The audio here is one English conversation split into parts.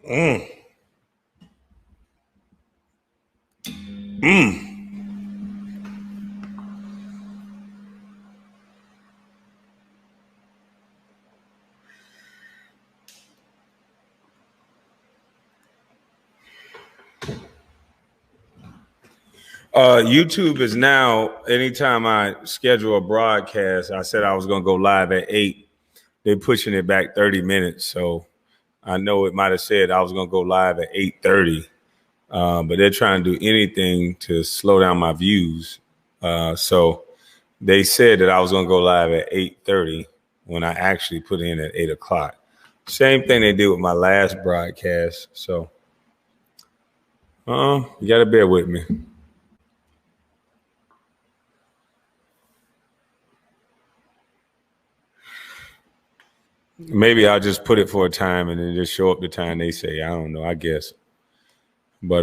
Mm. Mm. YouTube is now, anytime I schedule a broadcast, I said I was going to go live at 8. They're pushing it back 30 minutes. So I know it might have said I was going to go live at 8:30, but they're trying to do anything to slow down my views. So they said that I was going to go live at 8:30 when I actually put in at 8 o'clock. Same thing they did with my last broadcast. So you got to bear with me. Maybe I'll just put it for a time and then just show up the time they say. I don't know, I guess. But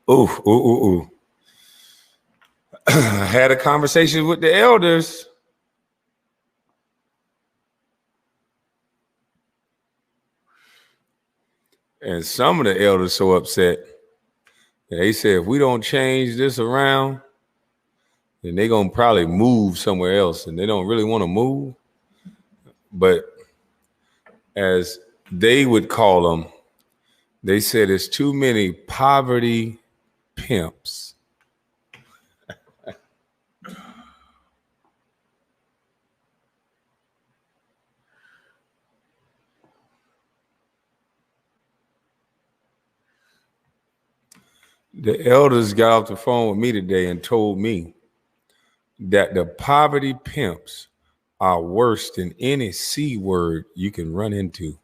ooh. I had a conversation with the elders. And some of the elders so upset. They said if we don't change this around, then they're gonna probably move somewhere else. And they don't really want to move. But as they would call them, they said it's too many poverty pimps. The elders got off the phone with me today and told me that the poverty pimps are worse than any C word you can run into.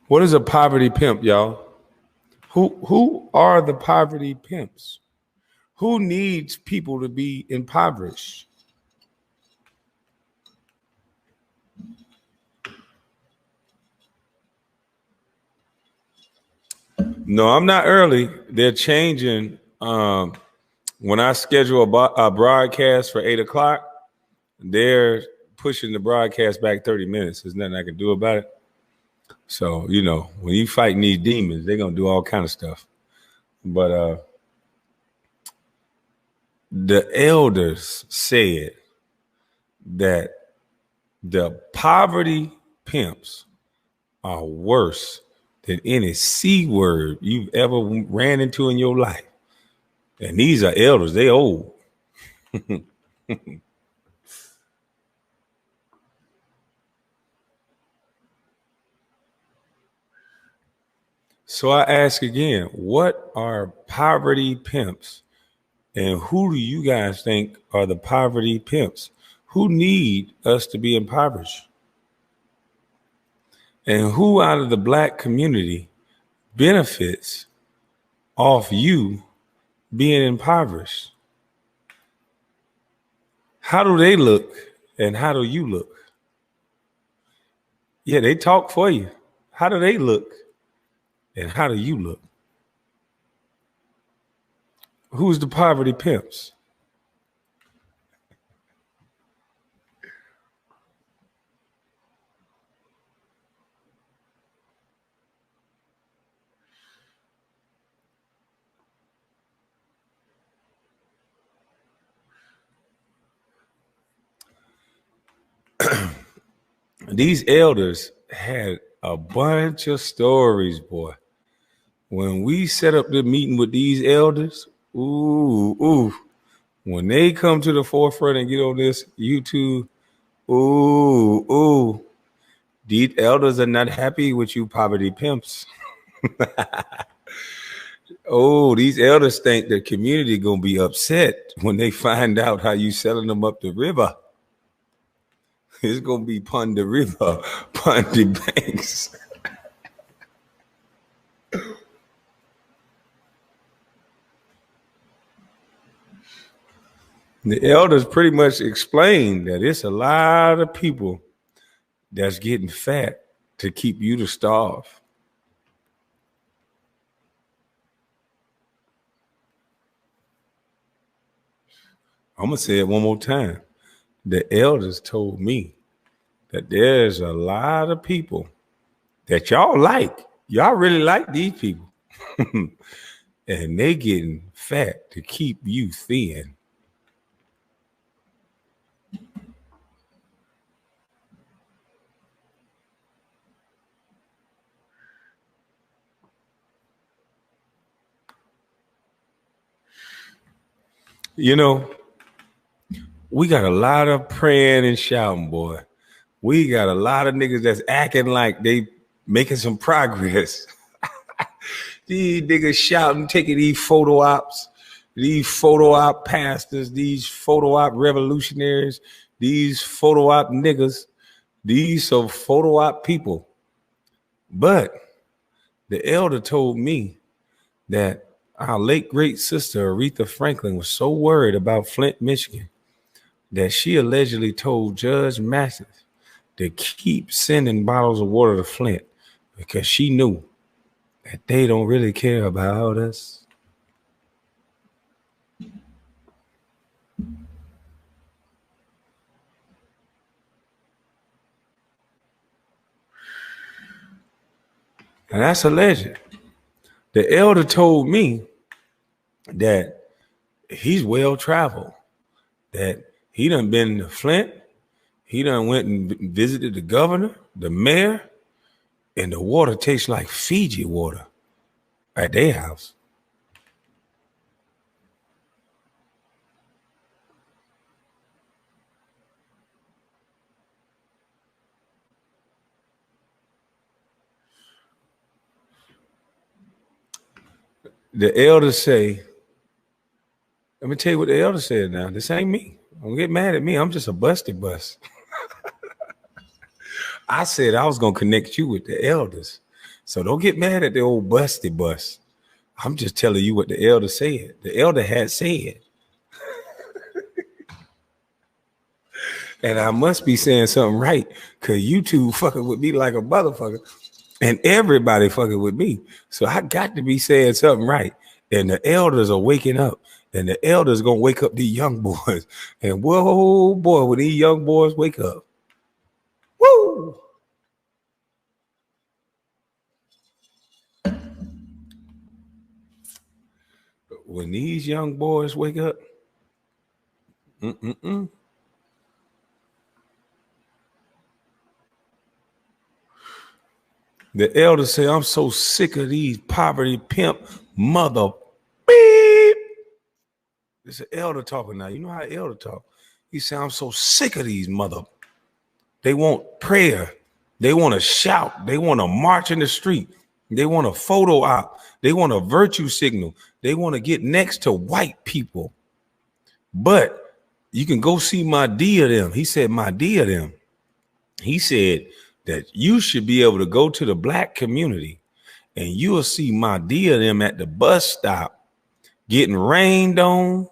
What is a poverty pimp, y'all? Who are the poverty pimps? Who needs people to be impoverished? No, I'm not early. They're changing. When I schedule a broadcast for 8 o'clock, they're pushing the broadcast back 30 minutes. There's nothing I can do about it. So, when you fighting these demons, they're going to do all kind of stuff. But the elders said that the poverty pimps are worse than any C word you've ever ran into in your life. And these are elders. They old. So I ask again, what are poverty pimps? And who do you guys think are the poverty pimps? Who need us to be impoverished? And who out of the black community benefits off you being impoverished? How do they look and how do you look? Yeah, they talk for you. How do they look and how do you look? Who's the poverty pimps? These elders had a bunch of stories, boy. When we set up the meeting with these elders, when they come to the forefront and get on this YouTube, these elders are not happy with you poverty pimps. These elders think the community gonna be upset when they find out how you selling them up the river. It's gonna be pun the river, pun the banks. The elders pretty much explained that it's a lot of people that's getting fat to keep you to starve. I'm going to say it one more time. The elders told me that there's a lot of people that y'all like. Y'all really like these people. And they getting fat to keep you thin. You know, we got a lot of praying and shouting, boy. We got a lot of niggas that's acting like they making some progress. These niggas shouting, taking these photo ops, these photo op pastors, these photo op revolutionaries, these photo op niggas, these some photo op people. But the elder told me that our late great sister Aretha Franklin was so worried about Flint, Michigan, that she allegedly told Judge Mathis to keep sending bottles of water to Flint because she knew that they don't really care about us. And that's alleged. The elder told me that he's well traveled, that he done been to Flint, he done went and visited the governor, the mayor, and the water tastes like Fiji water at their house. The elders say, let me tell you what the elder said now. This ain't me. Don't get mad at me. I'm just a busted bus. I said I was going to connect you with the elders. So don't get mad at the old busted bus. I'm just telling you what the elder said. The elder had said. And I must be saying something right because you two fucking with me like a motherfucker. And everybody fucking with me. So I got to be saying something right. And the elders are waking up. And the elders going to wake up these young boys. And whoa, boy, when these young boys wake up. Woo! When these young boys wake up, the elders say, I'm so sick of these poverty pimp mother beep. It's an elder talking now. You know how elder talk. He said, I'm so sick of these mother. They want prayer. They want to shout. They want to march in the street. They want a photo op. They want a virtue signal. They want to get next to white people. But you can go see my D of them. He said, my D of them. He said that you should be able to go to the black community and you will see my D of them at the bus stop getting rained on,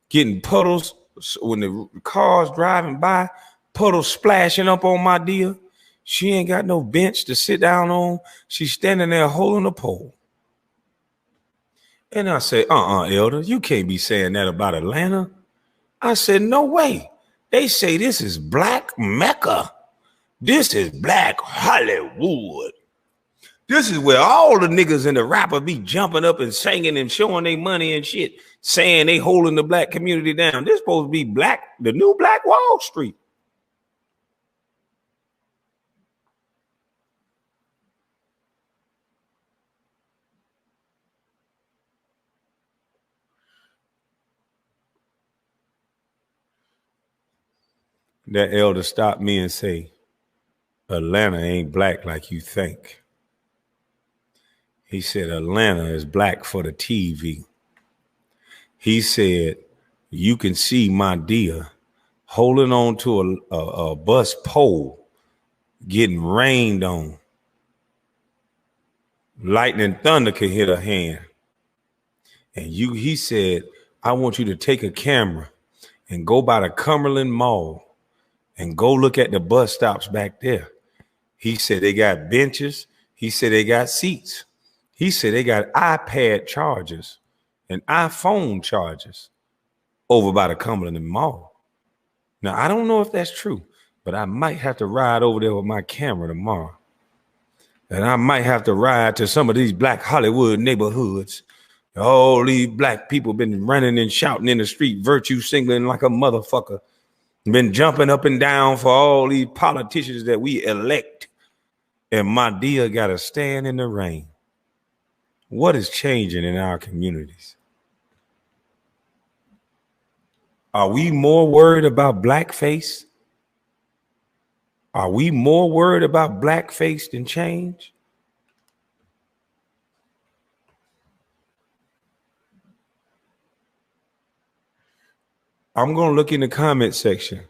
getting puddles when the cars driving by, puddles splashing up on my dear. She ain't got no bench to sit down on. She's standing there holding a pole. And I said, elder, you can't be saying that about Atlanta. I said, no way. They say this is black Mecca. This is black Hollywood. This is where all the niggas in the rapper be jumping up and singing and showing their money and shit, saying they holding the black community down. This supposed to be black, the new Black Wall Street. That elder stopped me and say, Atlanta ain't black like you think. He said, Atlanta is black for the TV. He said, you can see my dear holding on to a bus pole, getting rained on. Lightning thunder could hit her hand. And he said, I want you to take a camera and go by the Cumberland Mall and go look at the bus stops back there. He said they got benches. He said they got seats. He said they got iPad chargers and iPhone chargers. over by the Cumberland Mall. Now, I don't know if that's true, but I might have to ride over there with my camera tomorrow. And I might have to ride to some of these Black Hollywood neighborhoods. All these black people been running and shouting in the street, virtue signaling like a motherfucker. Been jumping up and down for all these politicians that we elect. And my dear got to stand in the rain. What is changing in our communities? Are we more worried about blackface? Are we more worried about blackface than change? I'm going to look in the comment section.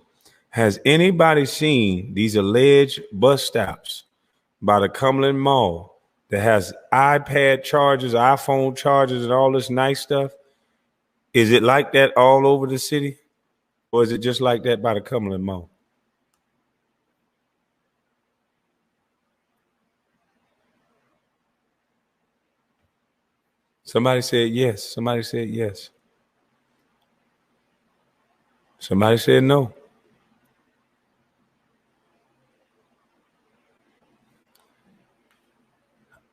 Has anybody seen these alleged bus stops by the Cumberland Mall that has iPad chargers, iPhone chargers, and all this nice stuff? Is it like that all over the city? Or is it just like that by the Cumberland Mall? Somebody said yes. Somebody said yes. Somebody said no.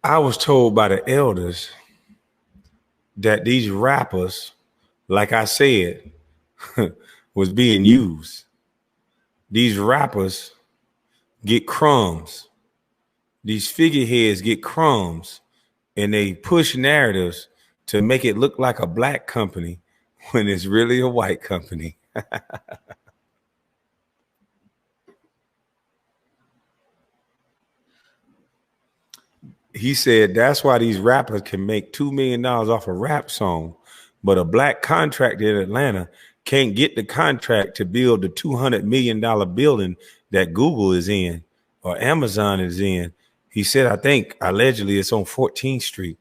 I was told by the elders that these rappers, like I said, was being used. These rappers get crumbs. These figureheads get crumbs, and they push narratives to make it look like a black company when it's really a white company. He said that's why these rappers can make $2 million off a rap song, but a black contractor in Atlanta can't get the contract to build the $200 million building that Google is in or Amazon is in. He said, I think allegedly it's on 14th Street.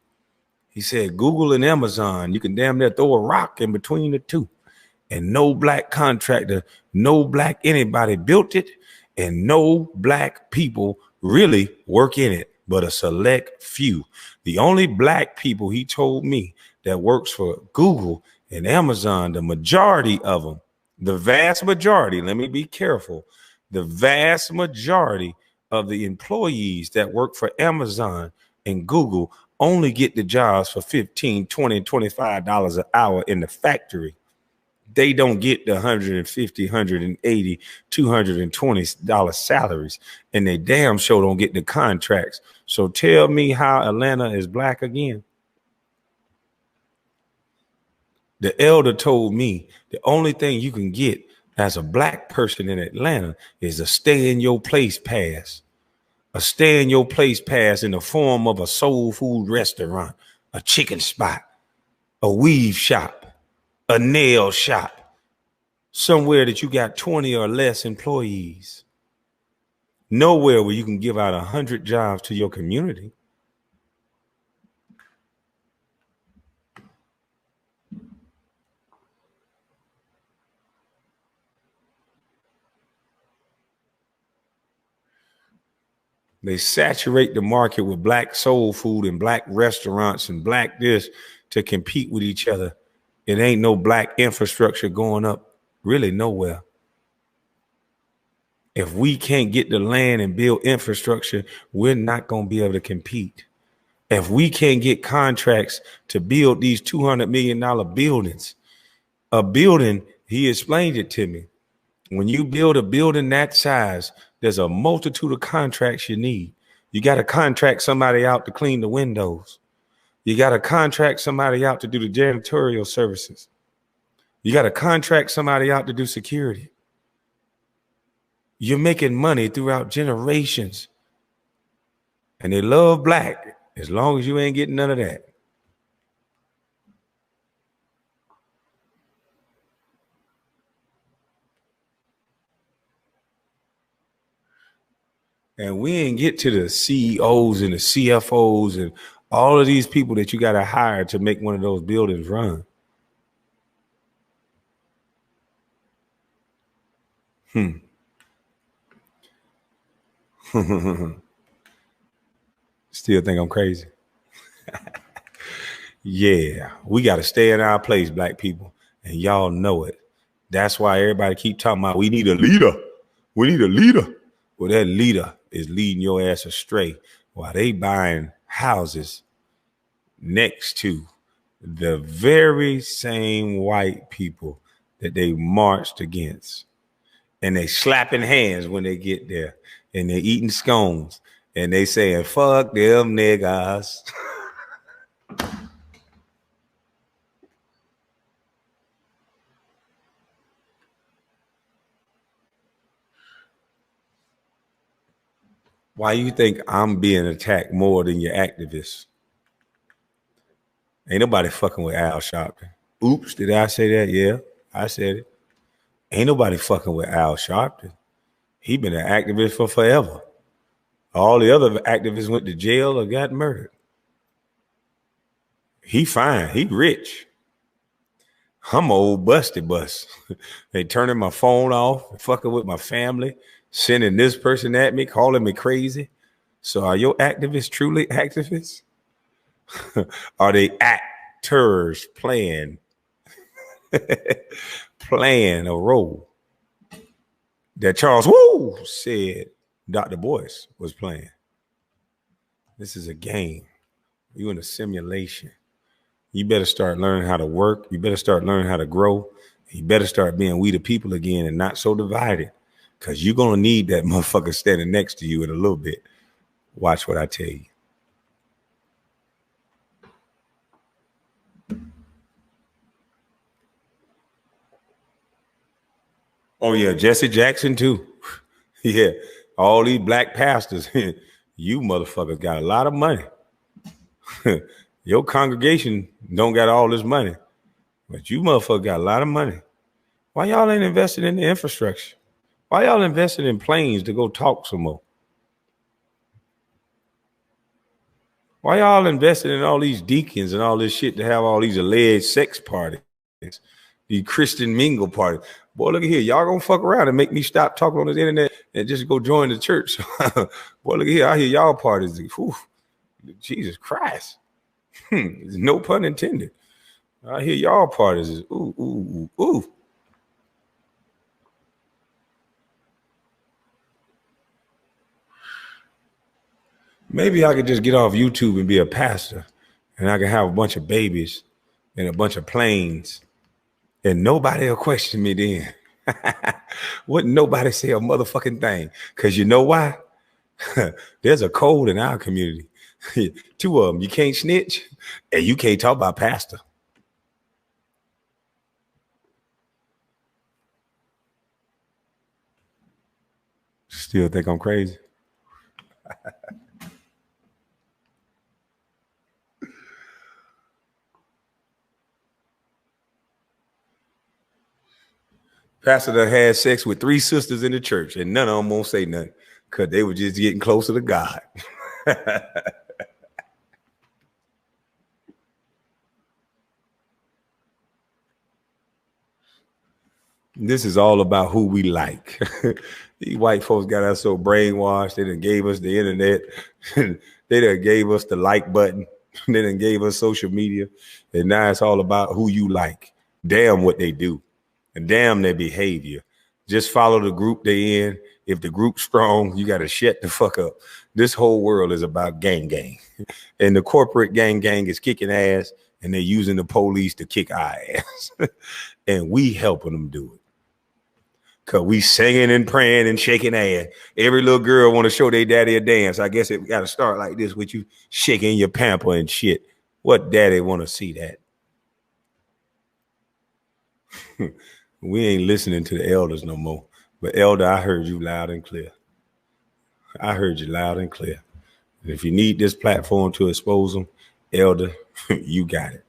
He said, Google and Amazon, you can damn near throw a rock in between the two. And no black contractor, no black anybody built it, and no black people really work in it, but a select few. The only black people, he told me, that works for Google and Amazon, the majority of them, the vast majority, let me be careful, the vast majority of the employees that work for Amazon and Google only get the jobs for $15, $20, $25 an hour in the factory. They don't get the $150, $180, $220 salaries, and they damn sure don't get the contracts. So tell me how Atlanta is black again. The elder told me the only thing you can get as a black person in Atlanta is a stay in your place pass. A stay in your place pass in the form of a soul food restaurant, a chicken spot, a weave shop, a nail shop, somewhere that you got 20 or less employees. Nowhere where you can give out 100 jobs to your community. They saturate the market with black soul food and black restaurants and black this to compete with each other. It ain't no black infrastructure going up really nowhere. If we can't get the land and build infrastructure, we're not going to be able to compete. If we can't get contracts to build these $200 million buildings, a building, he explained it to me. When you build a building that size, there's a multitude of contracts you need. You got to contract somebody out to clean the windows. You got to contract somebody out to do the janitorial services. You got to contract somebody out to do security. You're making money throughout generations. And they love black as long as you ain't getting none of that. And we ain't get to the CEOs and the CFOs and all of these people that you got to hire to make one of those buildings run. Still think I'm crazy. Yeah, we got to stay in our place, black people. and y'all know it. That's why everybody keep talking about we need a leader. We need a leader. Well, that leader is leading your ass astray while they buying houses next to the very same white people that they marched against. And they slapping hands when they get there. And they eating scones. And they saying, fuck them niggas. Why you think I'm being attacked more than your activists? Ain't nobody fucking with Al Sharpton. Oops, did I say that? Yeah, I said it. Ain't nobody fucking with Al Sharpton. He been an activist for forever. All the other activists went to jail or got murdered. He fine. He rich. I'm old busty bus. They turning my phone off, fucking with my family, sending this person at me, calling me crazy. So are your activists truly activists? Are they actors playing a role that Charles Wu said Dr. Boyce was playing? This is a game. You in a simulation. You better start learning how to work. You better start learning how to grow. You better start being we the people again and not so divided, because you're going to need that motherfucker standing next to you in a little bit. Watch what I tell you. Oh, yeah, Jesse Jackson, too. Yeah, all these black pastors. You motherfuckers got a lot of money. Your congregation don't got all this money, but you motherfuckers got a lot of money. Why y'all ain't invested in the infrastructure? Why y'all invested in planes to go talk some more? Why y'all invested in all these deacons and all this shit to have all these alleged sex parties, these Christian mingle parties? Boy, look at here. Y'all gonna fuck around and make me stop talking on this internet and just go join the church. Boy, look at here. I hear y'all parties. Whew, Jesus Christ. No pun intended. I hear y'all parties is ooh, ooh, ooh, ooh. Maybe I could just get off YouTube and be a pastor, and I can have a bunch of babies and a bunch of planes, and nobody will question me then. Wouldn't nobody say a motherfucking thing? Because you know why? There's a code in our community. Two of them. You can't snitch, and you can't talk about pastor. Still think I'm crazy? Pastor done had sex with 3 sisters in the church, and none of them won't say nothing because they were just getting closer to God. This is all about who we like. These white folks got us so brainwashed. They done gave us the internet. They done gave us the like button. They done gave us social media. And now it's all about who you like. Damn what they do. And damn their behavior. Just follow the group they in. If the group's strong, you got to shut the fuck up. This whole world is about gang. And the corporate gang is kicking ass, and they're using the police to kick our ass. And we helping them do it. Cause we singing and praying and shaking ass. Every little girl want to show their daddy a dance. I guess it got to start like this with you shaking your pamper and shit. What daddy want to see that? We ain't listening to the elders no more. But elder, I heard you loud and clear. I heard you loud and clear. And if you need this platform to expose them, elder, you got it.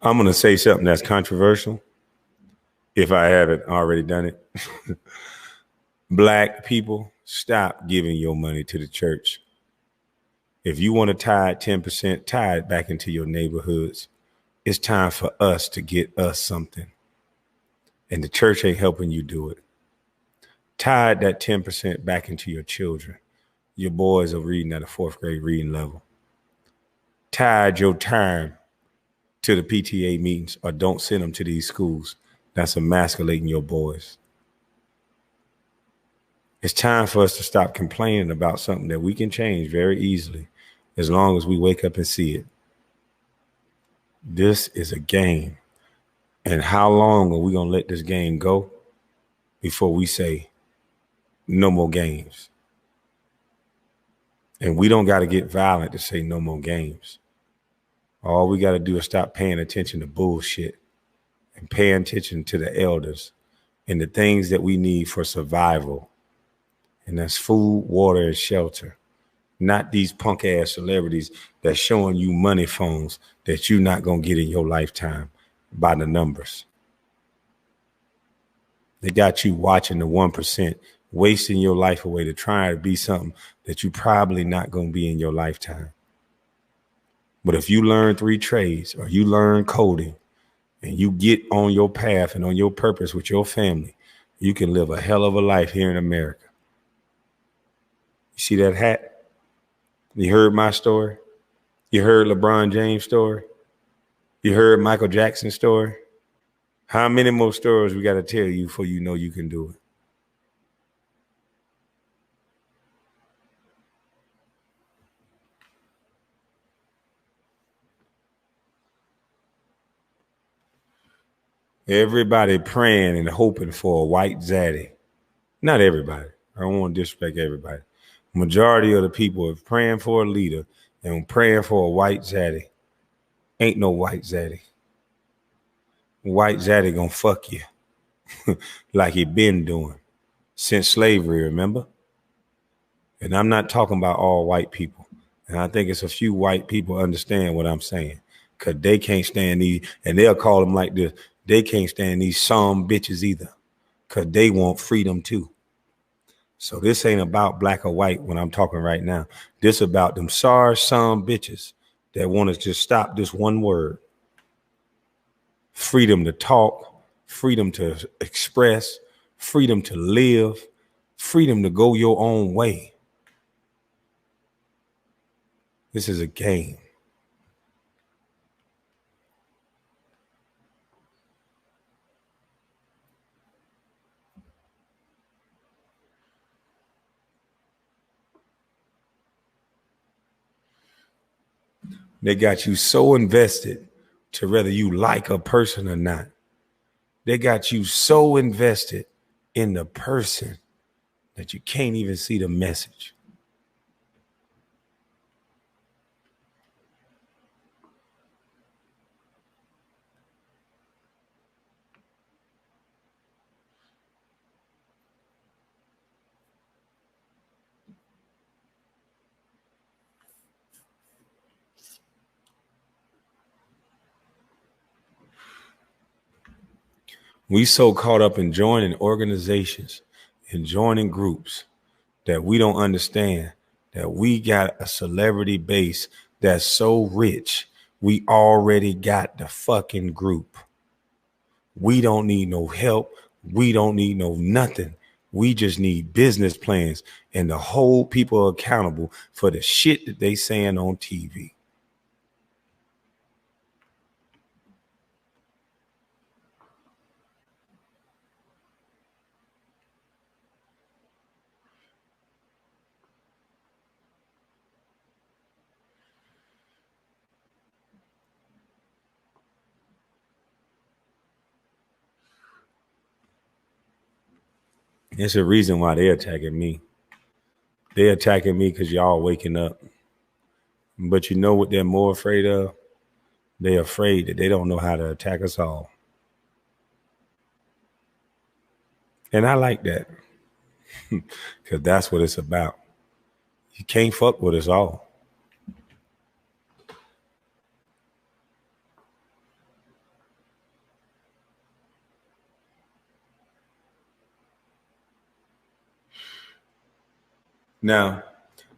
I'm going to say something that's controversial, if I haven't already done it. Black people, stop giving your money to the church. If you want to tithe 10%, tithe back into your neighborhoods. It's time for us to get us something. And the church ain't helping you do it. Tithe that 10% back into your children. Your boys are reading at a 4th grade reading level. Tithe your time to the PTA meetings, or don't send them to these schools that's emasculating your boys. It's time for us to stop complaining about something that we can change very easily as long as we wake up and see it. This is a game. And how long are we going to let this game go before we say no more games? And we don't got to get violent to say no more games. All we got to do is stop paying attention to bullshit and paying attention to the elders and the things that we need for survival. And that's food, water, and shelter. Not these punk ass celebrities that's showing you money phones that you're not going to get in your lifetime by the numbers. They got you watching the 1%, wasting your life away to try to be something that you probably not going to be in your lifetime. But if you learn 3 trades or you learn coding and you get on your path and on your purpose with your family, you can live a hell of a life here in America. You see that hat? You heard my story? You heard LeBron James' story? You heard Michael Jackson's story? How many more stories we got to tell you before you know you can do it? Everybody praying and hoping for a white zaddy. Not everybody. I don't want to disrespect everybody. Majority of the people are praying for a leader and praying for a white zaddy. Ain't no white zaddy. White zaddy gonna fuck you like he been doing since slavery, remember? And I'm not talking about all white people. And I think it's a few white people understand what I'm saying, because they can't stand these, and they'll call them like this. They can't stand these some bitches either, because they want freedom too. So this ain't about black or white when I'm talking right now. This about them sorry some bitches that want to just stop this one word. Freedom to talk, freedom to express, freedom to live, freedom to go your own way. This is a game. They got you so invested to whether you like a person or not. They got you so invested in the person that you can't even see the message. We so caught up in joining organizations and joining groups that we don't understand that we got a celebrity base that's so rich, we already got the fucking group. We don't need no help. We don't need no nothing. We just need business plans and to hold people accountable for the shit that they saying on TV. It's a reason why they're attacking me. They're attacking me because y'all waking up. But you know what they're more afraid of? They're afraid that they don't know how to attack us all. And I like that, because that's what it's about. You can't fuck with us all. Now,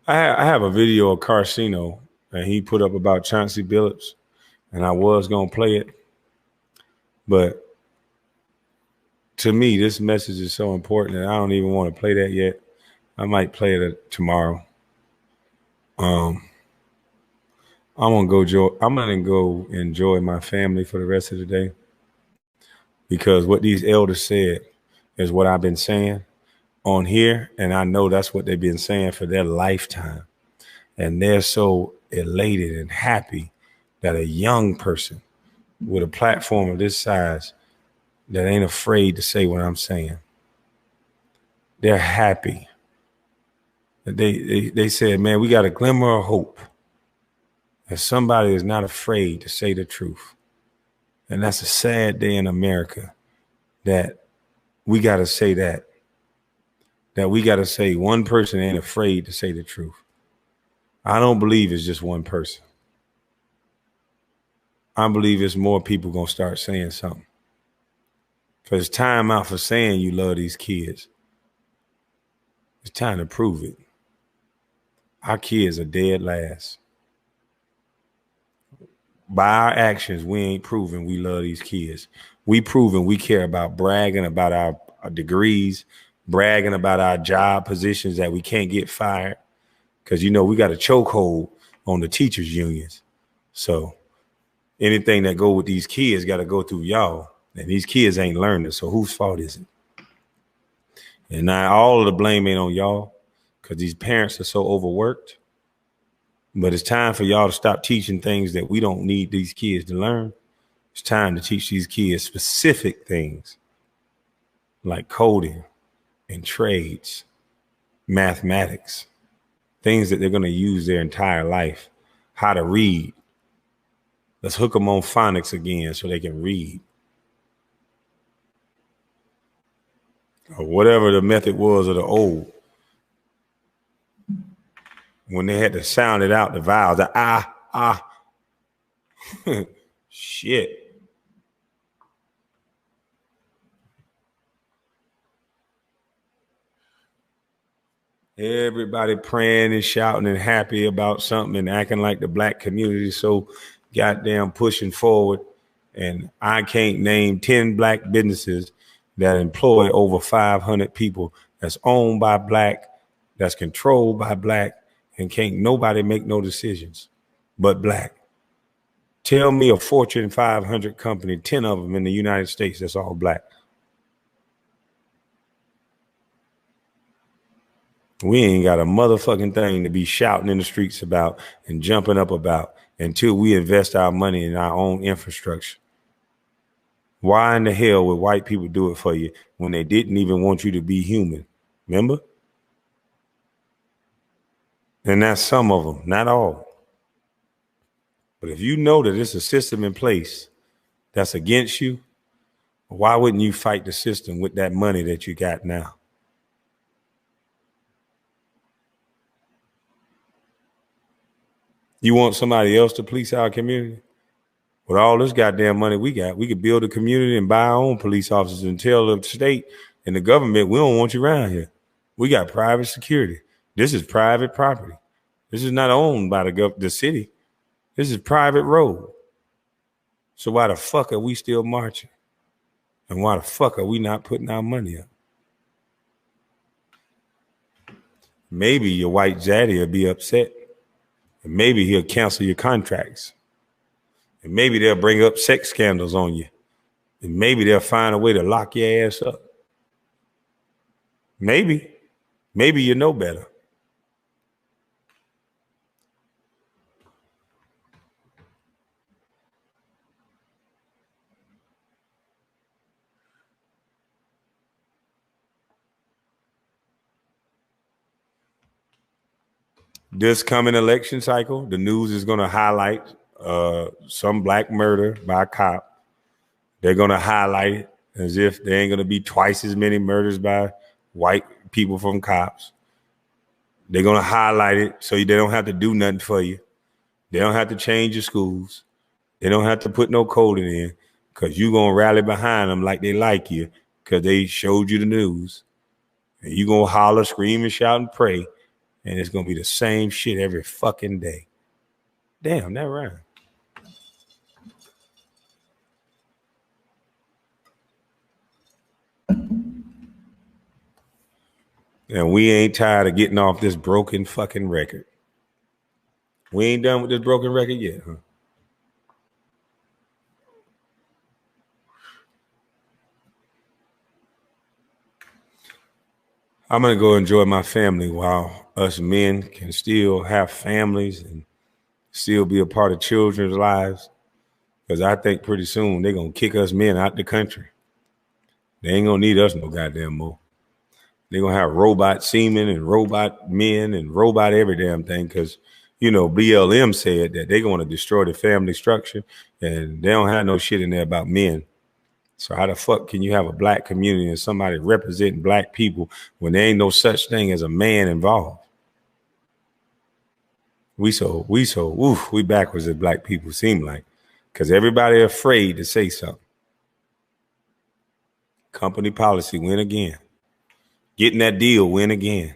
I have a video of Carcino and he put up about Chauncey Billups, and I was gonna play it, but to me, this message is so important that I don't even want to play that yet. I might play it tomorrow. I'm gonna go enjoy my family for the rest of the day, because what these elders said is what I've been saying on here, and I know that's what they've been saying for their lifetime. And they're so elated and happy that a young person with a platform of this size that ain't afraid to say what I'm saying, they're happy. They said, man, we got a glimmer of hope that somebody is not afraid to say the truth. And that's a sad day in America, that we got to say that we got to say one person ain't afraid to say the truth. I don't believe it's just one person. I believe it's more people going to start saying something. Because it's time out for saying you love these kids. It's time to prove it. Our kids are dead last. By our actions, we ain't proving we love these kids. We proving we care about bragging about our degrees, bragging about our job positions that we can't get fired. Because, you know, we got a chokehold on the teachers' unions. So anything that go with these kids got to go through y'all. And these kids ain't learning. So whose fault is it? And now all of the blame ain't on y'all, because these parents are so overworked. But it's time for y'all to stop teaching things that we don't need these kids to learn. It's time to teach these kids specific things like coding and trades, mathematics, things that they're going to use their entire life, how to read. Let's hook them on phonics again so they can read. Or whatever the method was of the old. When they had to sound it out, the vowels, the shit. Everybody praying and shouting and happy about something and acting like the black community is so goddamn pushing forward. And I can't name 10 black businesses that employ over 500 people, that's owned by black, that's controlled by black, and can't nobody make no decisions but black. Tell me a Fortune 500 company, 10 of them in the United States, that's all black. We ain't got a motherfucking thing to be shouting in the streets about and jumping up about until we invest our money in our own infrastructure. Why in the hell would white people do it for you when they didn't even want you to be human? Remember? And that's some of them, not all. But if you know that there's a system in place that's against you, why wouldn't you fight the system with that money that you got now? You want somebody else to police our community? With all this goddamn money we got, we could build a community and buy our own police officers and tell the state and the government, we don't want you around here. We got private security. This is private property. This is not owned by the city. This is private road. So why the fuck are we still marching? And why the fuck are we not putting our money up? Maybe your white daddy will be upset. And maybe he'll cancel your contracts. And maybe they'll bring up sex scandals on you. And maybe they'll find a way to lock your ass up. Maybe you know better. This coming election cycle, the news is going to highlight some black murder by a cop. They're going to highlight it as if there ain't going to be twice as many murders by white people from cops. They're going to highlight it so they don't have to do nothing for you. They don't have to change your schools. They don't have to put no coding in, because you're going to rally behind them like they like you because they showed you the news. And you're going to holler, scream, and shout and pray. and it's gonna be the same shit every fucking day. Damn, that rhyme. And we ain't tired of getting off this broken fucking record. We ain't done with this broken record yet, huh? I'm gonna go enjoy my family while us men can still have families and still be a part of children's lives. Because I think pretty soon they're gonna kick us men out the country. They ain't gonna need us no goddamn more. They're gonna have robot semen and robot men and robot every damn thing. Because BLM said that they're gonna destroy the family structure, and they don't have no shit in there about men. So how the fuck can you have a black community and somebody representing black people when there ain't no such thing as a man involved? We backwards as black people seem like, because everybody afraid to say something. Company policy win again. Getting that deal win again.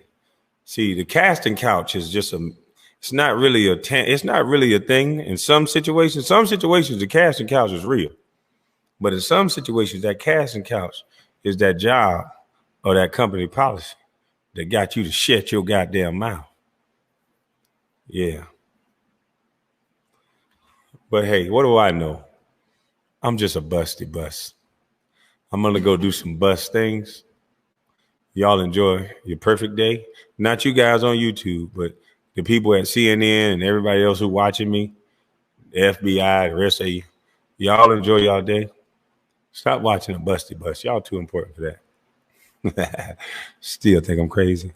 See, the casting couch is just it's not really a thing in some situations. Some situations the casting couch is real. But in some situations, that casting couch is that job or that company policy that got you to shut your goddamn mouth. Yeah. But hey, what do I know? I'm just a busty bus. I'm going to go do some bust things. Y'all enjoy your perfect day. Not you guys on YouTube, but the people at CNN and everybody else who watching me, the FBI, the rest of you. Y'all enjoy y'all day. Stop watching a busty bus. Y'all too important for that. Still think I'm crazy.